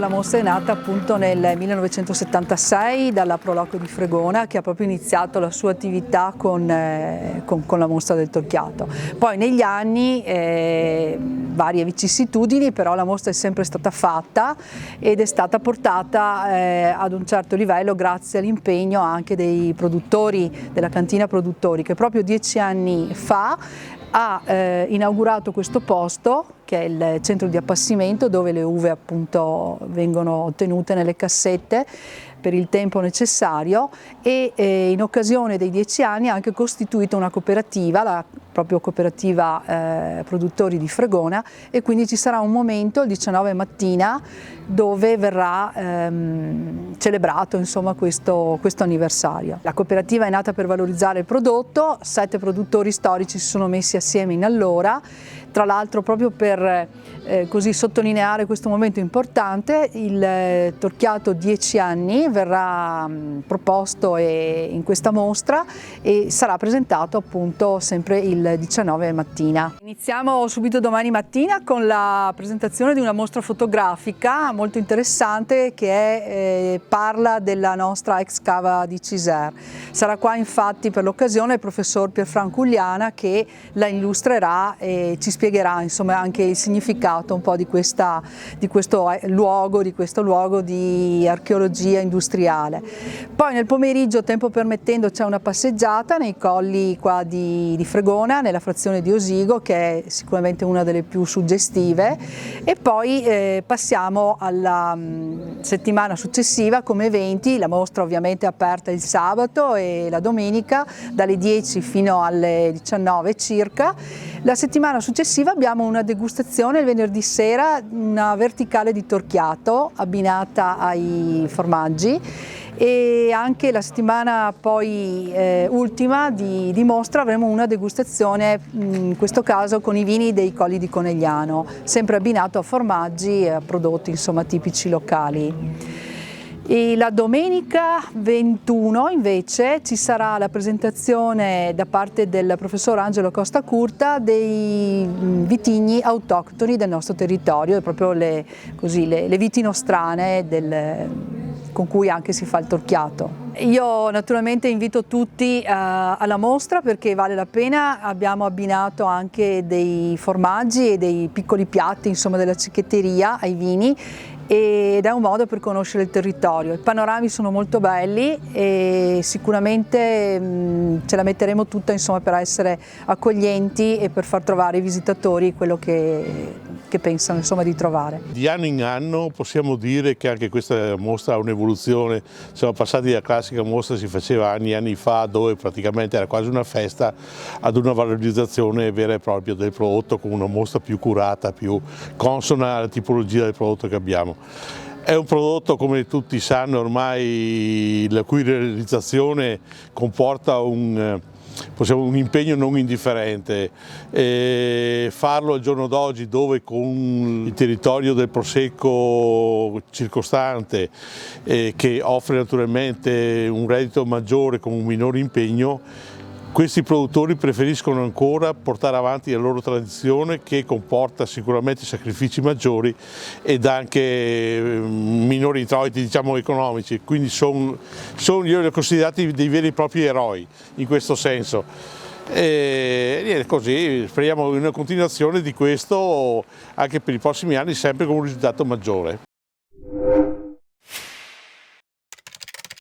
la mostra è nata appunto nel 1976 dalla Pro Loco di Fregona, che ha proprio iniziato la sua attività con la mostra del Torchiato. Poi negli anni varie vicissitudini, però la mostra è sempre stata fatta ed è stata portata ad un certo livello grazie all'impegno anche dei produttori, della cantina produttori, che proprio 10 anni fa ha inaugurato questo posto, che è il centro di appassimento, dove le uve appunto vengono tenute nelle cassette per il tempo necessario, e in occasione dei 10 anni ha anche costituito una cooperativa, la proprio cooperativa produttori di Fregona, e quindi ci sarà un momento il 19 mattina dove verrà celebrato insomma questo anniversario. La cooperativa è nata per valorizzare il prodotto, 7 produttori storici si sono messi assieme in allora, tra l'altro proprio per così sottolineare questo momento importante. Il Torchiato 10 anni verrà proposto in questa mostra e sarà presentato appunto sempre il 19 mattina. Iniziamo subito domani mattina con la presentazione di una mostra fotografica molto interessante che parla della nostra ex cava di Cisère. Sarà qua infatti per l'occasione il professor Pierfranco Ugliana che la illustrerà e ci spiegherà insomma anche il significato un po' di questo luogo di archeologia industriale. Poi nel pomeriggio, tempo permettendo, c'è una passeggiata nei colli qua di Fregona, nella frazione di Osigo, che è sicuramente una delle più suggestive, e poi passiamo alla settimana successiva come eventi. La mostra ovviamente è aperta il sabato e la domenica dalle 10 fino alle 19 circa. La settimana successiva abbiamo una degustazione il venerdì sera, una verticale di Torchiato abbinata ai formaggi, e anche la settimana poi ultima di mostra avremo una degustazione, in questo caso con i vini dei Colli di Conegliano, sempre abbinato a formaggi e a prodotti insomma tipici locali. E la domenica 21 invece ci sarà la presentazione da parte del professor Angelo Costa Curta dei vitigni autoctoni del nostro territorio, e proprio le viti nostrane con cui anche si fa il Torchiato. Io naturalmente invito tutti alla mostra perché vale la pena. Abbiamo abbinato anche dei formaggi e dei piccoli piatti insomma della cicchetteria ai vini, ed è un modo per conoscere il territorio. I panorami sono molto belli e sicuramente ce la metteremo tutta insomma per essere accoglienti e per far trovare ai visitatori quello che pensano insomma di trovare. Di anno in anno possiamo dire che anche questa mostra ha un'evoluzione. Siamo passati dalla classica mostra che si faceva anni e anni fa, dove praticamente era quasi una festa, ad una valorizzazione vera e propria del prodotto, con una mostra più curata, più consona alla tipologia del prodotto che abbiamo. È un prodotto, come tutti sanno ormai, la cui realizzazione comporta un impegno non indifferente, e farlo al giorno d'oggi, dove con il territorio del Prosecco circostante che offre naturalmente un reddito maggiore con un minore impegno, questi produttori preferiscono ancora portare avanti la loro tradizione, che comporta sicuramente sacrifici maggiori ed anche minori introiti, diciamo, economici. Quindi io li ho considerati dei veri e propri eroi in questo senso. E così speriamo in una continuazione di questo anche per i prossimi anni, sempre con un risultato maggiore.